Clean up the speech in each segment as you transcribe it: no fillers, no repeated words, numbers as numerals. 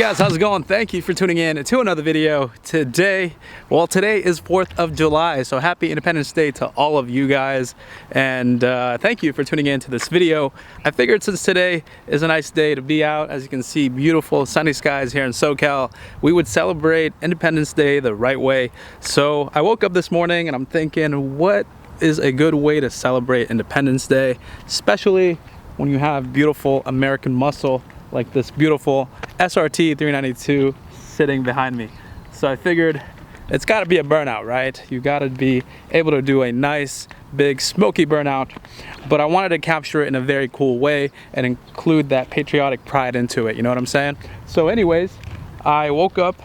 guys, how's it going? Thank you for tuning in to another video today. Well, today is 4th of July, so happy Independence Day to all of you guys, and thank you for tuning in to this video. I figured since today is a nice day to be out, as you can see, beautiful sunny skies here in SoCal, we would celebrate Independence Day the right way. So I woke up this morning and I'm thinking, what is a good way to celebrate Independence Day, especially when you have beautiful American muscle like this beautiful SRT 392 sitting behind me. So I figured it's got to be a burnout, right? You got to be able to do a nice big smoky burnout, but I wanted to capture it in a very cool way and include that patriotic pride into it, you know what I'm saying? So anyways, I woke up,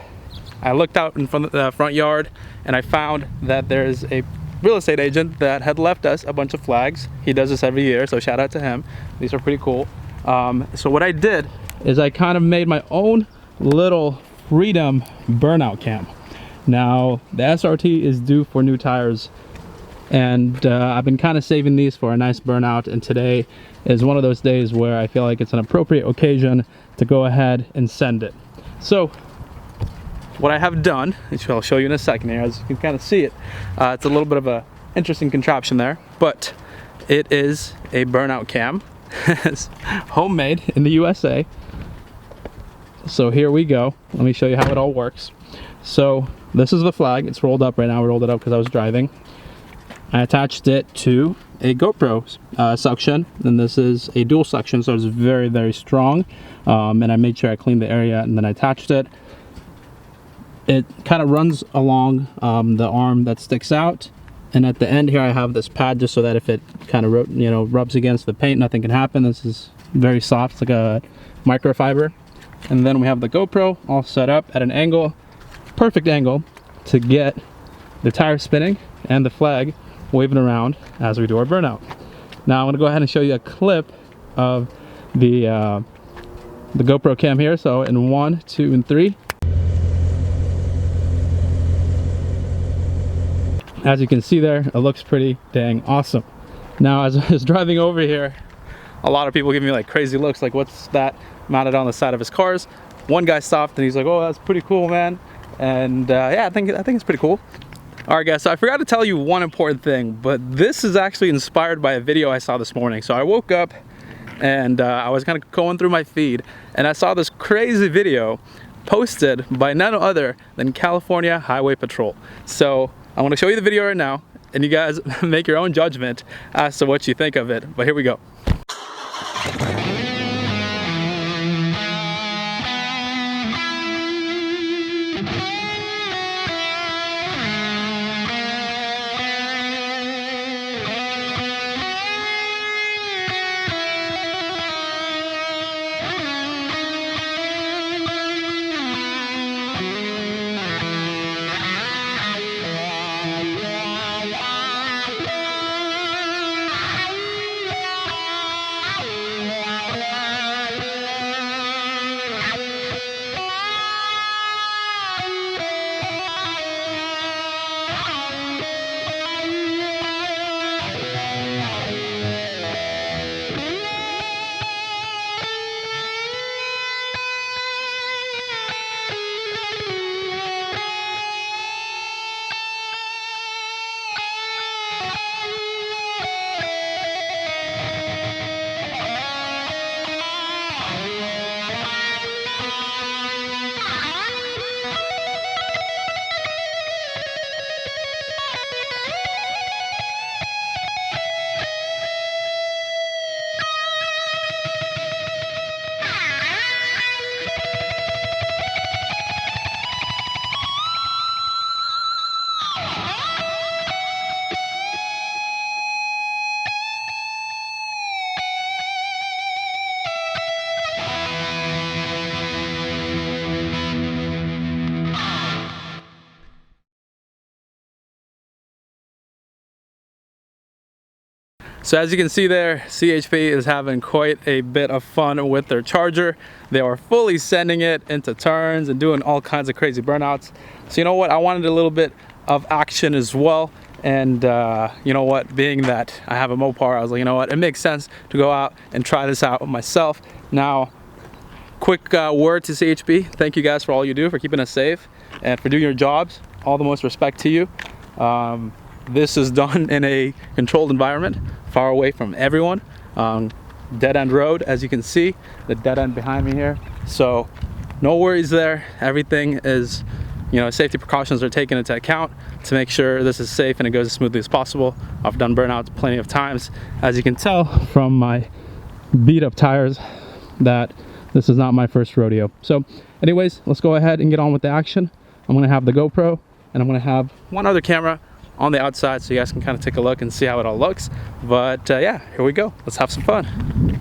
I looked out in front of the front yard, and I found that there's a real estate agent that had left us a bunch of flags. He does this every year, so shout out to him. These are pretty cool. So what I did is I kind of made my own little freedom burnout cam. Now the SRT is due for new tires, and I've been kind of saving these for a nice burnout, and today is one of those days where I feel like it's an appropriate occasion to go ahead and send it. So what I have done, which I'll show you in a second here, as you can kind of see it, it's a little bit of a interesting contraption there, but it is a burnout cam. It's homemade in the USA. So here we go. Let me show you how it all works. So this is the flag. It's rolled up right now. I rolled it up because I was driving. I attached it to a GoPro suction, and this is a dual suction, so it's very, very strong. And I made sure I cleaned the area, and then I attached it. It kind of runs along the arm that sticks out, and at the end here I have this pad just so that if it kind of rubs against the paint, nothing can happen. This is very soft. It's like a microfiber. And then we have the GoPro all set up at an angle, perfect angle, to get the tire spinning and the flag waving around as we do our burnout. Now I'm going to go ahead and show you a clip of the GoPro cam here. So in 1, 2, and 3. As you can see there, it looks pretty dang awesome. Now as I was driving over here, a lot of people give me like crazy looks, like what's that mounted on the side of his cars. One guy stopped and he's like, oh, that's pretty cool, man. And yeah, I think it's pretty cool. All right guys, so I forgot to tell you one important thing, but this is actually inspired by a video I saw this morning. So I woke up and I was kind of going through my feed and I saw this crazy video posted by none other than California Highway Patrol. So I want to show you the video right now, and you guys make your own judgment as to what you think of it. But here we go. So as you can see there, CHP is having quite a bit of fun with their charger. They are fully sending it into turns and doing all kinds of crazy burnouts. So you know what, I wanted a little bit of action as well. And you know what, being that I have a Mopar, I was like, you know what, it makes sense to go out and try this out myself. Now, quick word to CHP. Thank you guys for all you do, for keeping us safe and for doing your jobs. All the most respect to you. This is done in a controlled environment, far away from everyone. Dead end road, as you can see, the dead end behind me here. So no worries there. Everything is, you know, safety precautions are taken into account to make sure this is safe and it goes as smoothly as possible. I've done burnouts plenty of times, as you can tell from my beat up tires, that this is not my first rodeo. So anyways, let's go ahead and get on with the action. I'm gonna have the GoPro and I'm gonna have one other camera on the outside so you guys can kind of take a look and see how it all looks. But yeah, here we go. Let's have some fun.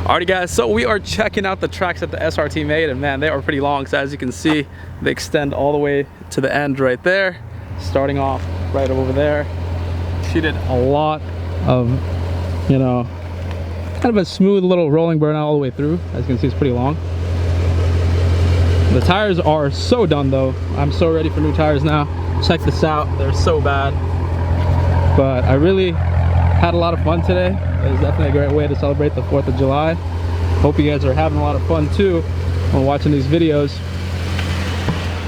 Alrighty guys, so we are checking out the tracks that the SRT made, and man, they are pretty long. So as you can see, they extend all the way to the end right there, starting off right over there. She did a lot of, you know, kind of a smooth little rolling burnout all the way through. As you can see, it's pretty long. The tires are so done though. I'm so ready for new tires now. Check this out, they're so bad. But I really had a lot of fun today. It was definitely a great way to celebrate the 4th of July. Hope you guys are having a lot of fun too when watching these videos.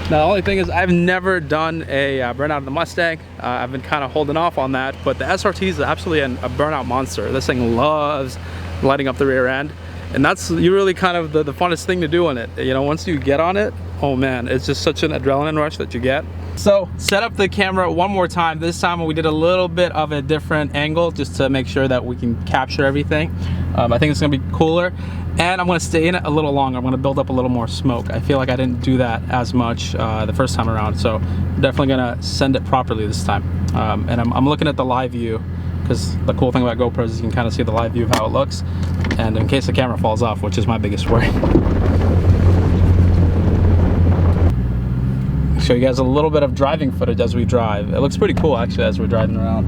Now the only thing is, I've never done a burnout of the Mustang. I've been kind of holding off on that, but the SRT is absolutely a burnout monster. This thing loves lighting up the rear end, and that's really kind of the funnest thing to do on it. You know, once you get on it, oh man, it's just such an adrenaline rush that you get. So set up the camera one more time. This time we did a little bit of a different angle just to make sure that we can capture everything. I think it's gonna be cooler, and I'm gonna stay in it a little longer. I'm gonna build up a little more smoke. I feel like I didn't do that as much the first time around, so I'm definitely gonna send it properly this time. And I'm looking at the live view, because the cool thing about GoPros is you can kind of see the live view of how it looks, and in case the camera falls off, which is my biggest worry. Show you guys a little bit of driving footage as we drive. It looks pretty cool actually as we're driving around.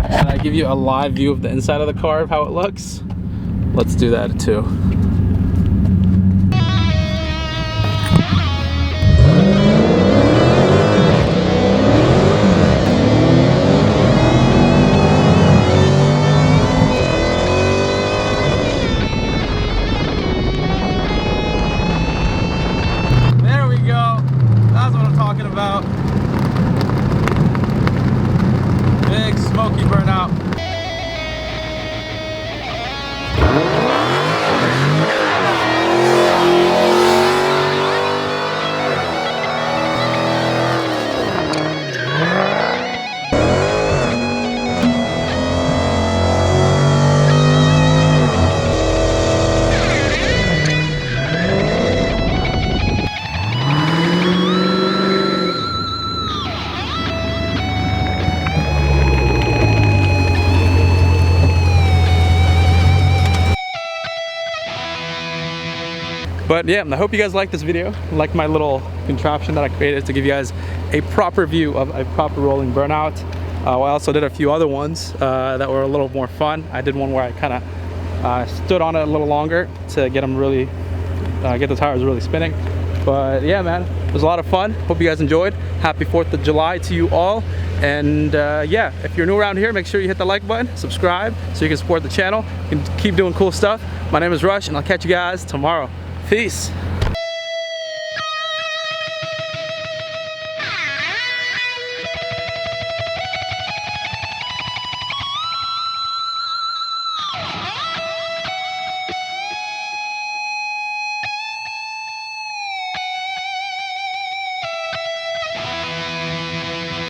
Can I give you a live view of the inside of the car of how it looks? Let's do that too. About big smoky burnout. But yeah, I hope you guys like this video, like my little contraption that I created to give you guys a proper view of a proper rolling burnout. I also did a few other ones that were a little more fun. I did one where I kind of stood on it a little longer to get them really, get the tires really spinning. But yeah, man, it was a lot of fun. Hope you guys enjoyed. Happy 4th of July to you all. And yeah, if you're new around here, make sure you hit the like button, subscribe, so you can support the channel and keep doing cool stuff. My name is Rush, and I'll catch you guys tomorrow. Peace.